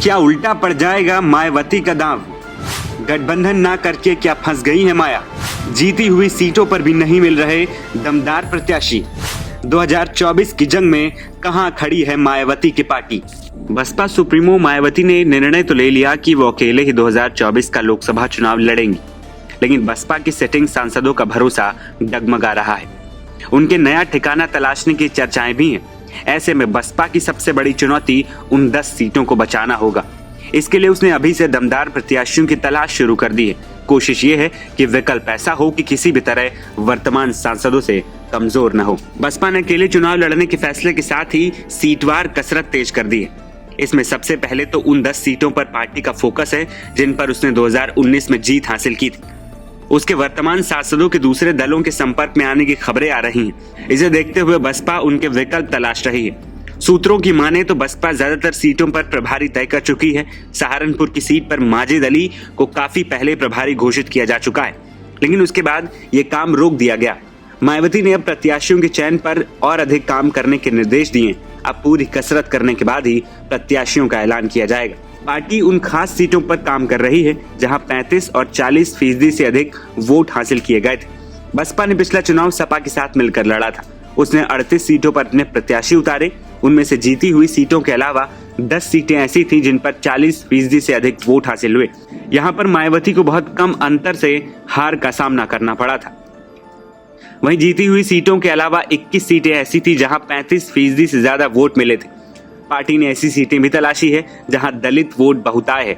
क्या उल्टा पड़ जाएगा मायावती का दांव? गठबंधन ना करके क्या फंस गई है माया? जीती हुई सीटों पर भी नहीं मिल रहे दमदार प्रत्याशी। 2024 की जंग में कहां खड़ी है मायावती की पार्टी? बसपा सुप्रीमो मायावती ने निर्णय तो ले लिया कि वो अकेले ही 2024 का लोकसभा चुनाव लड़ेंगी, लेकिन बसपा की सिटिंग सांसदों का भरोसा डगमगा रहा है। उनके नया ठिकाना तलाशने की चर्चाएं भी हैं। ऐसे में बसपा की सबसे बड़ी चुनौती उन 10 सीटों को बचाना होगा। इसके लिए उसने अभी से दमदार प्रत्याशियों की तलाश शुरू कर दी है। कोशिश ये है कि विकल्प ऐसा हो कि किसी भी तरह वर्तमान सांसदों से कमजोर न हो। बसपा ने अकेले चुनाव लड़ने के फैसले के साथ ही सीटवार कसरत तेज कर दी है। इसमें सबसे पहले तो उन 10 सीटों पर पार्टी का फोकस है जिन पर उसने 2019 में जीत हासिल की थी। उसके वर्तमान सांसदों के दूसरे दलों के संपर्क में आने की खबरें आ रही हैं। इसे देखते हुए बसपा उनके विकल्प तलाश रही है। सूत्रों की माने तो बसपा ज्यादातर सीटों पर प्रभारी तय कर चुकी है। सहारनपुर की सीट पर माजिद अली को काफी पहले प्रभारी घोषित किया जा चुका है, लेकिन उसके बाद ये काम रोक दिया गया। मायावती ने अब प्रत्याशियों के चयन पर और अधिक काम करने के निर्देश दिए। अब पूरी कसरत करने के बाद ही प्रत्याशियों का ऐलान किया जाएगा। पार्टी उन खास सीटों पर काम कर रही है जहां 35 और 40% से अधिक वोट हासिल किए गए थे। बसपा ने पिछला चुनाव सपा के साथ मिलकर लड़ा था। उसने 38 सीटों पर अपने प्रत्याशी उतारे। उनमें से जीती हुई सीटों के अलावा 10 सीटें ऐसी थी जिन पर 40% से अधिक वोट हासिल हुए। यहाँ पर मायावती को बहुत कम अंतर से हार का सामना करना पड़ा था। वहीं जीती हुई सीटों के अलावा 21 सीटें ऐसी थी जहां 35% से ज्यादा वोट मिले थे। पार्टी ने ऐसी सीटें भी तलाशी है जहां दलित वोट बहुताय है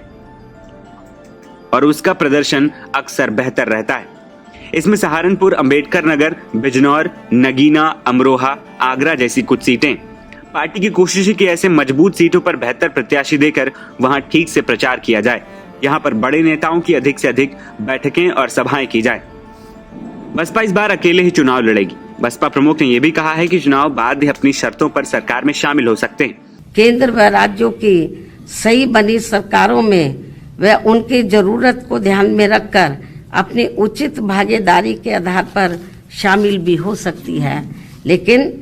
और उसका प्रदर्शन अक्सर बेहतर रहता है। इसमें सहारनपुर, अंबेडकर नगर, बिजनौर, नगीना, अमरोहा, आगरा जैसी कुछ सीटें। पार्टी की कोशिश है कि ऐसे मजबूत सीटों पर बेहतर प्रत्याशी देकर वहां ठीक से प्रचार किया जाए। यहां पर बड़े नेताओं की अधिक से अधिक बैठकें और सभाएं की जाए। बसपा इस बार अकेले ही चुनाव लड़ेगी। बसपा प्रमुख ने यह भी कहा है कि चुनाव बाद ही अपनी शर्तों पर सरकार में शामिल हो सकते हैं। केंद्र व राज्यों की सही बनी सरकारों में व उनकी जरूरत को ध्यान में रखकर अपनी उचित भागीदारी के आधार पर शामिल भी हो सकती है, लेकिन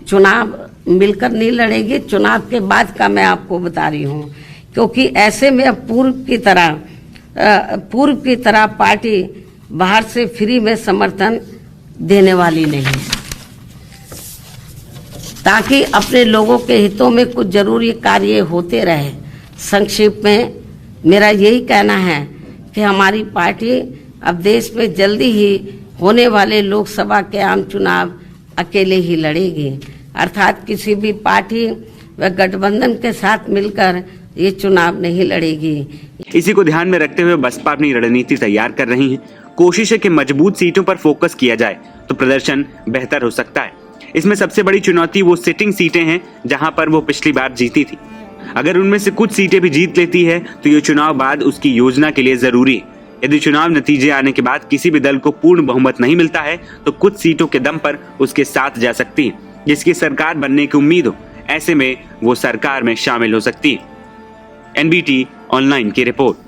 चुनाव मिलकर नहीं लड़ेगी। चुनाव के बाद का मैं आपको बता रही हूँ, क्योंकि ऐसे में अब पूर्व की तरह पार्टी बाहर से फ्री में समर्थन देने वाली नहीं है, ताकि अपने लोगों के हितों में कुछ जरूरी कार्य होते रहे। संक्षिप्त में मेरा यही कहना है कि हमारी पार्टी अब देश में जल्दी ही होने वाले लोकसभा के आम चुनाव अकेले ही लड़ेगी, अर्थात किसी भी पार्टी व गठबंधन के साथ मिलकर ये चुनाव नहीं लड़ेगी। इसी को ध्यान में रखते हुए बसपा अपनी रणनीति तैयार कर रही है। कोशिश है कि मजबूत सीटों पर फोकस किया जाए तो प्रदर्शन बेहतर हो सकता है। इसमें सबसे बड़ी चुनौती वो सिटिंग सीटें हैं जहां पर वो पिछली बार जीती थी। अगर उनमें से कुछ सीटें भी जीत लेती है तो ये चुनाव बाद उसकी योजना के लिए जरूरी है। यदि चुनाव नतीजे आने के बाद किसी भी दल को पूर्ण बहुमत नहीं मिलता है तो कुछ सीटों के दम पर उसके साथ जा सकती है, जिसकी सरकार बनने की उम्मीद हो। ऐसे में वो सरकार में शामिल हो सकती है। NBT ऑनलाइन की रिपोर्ट।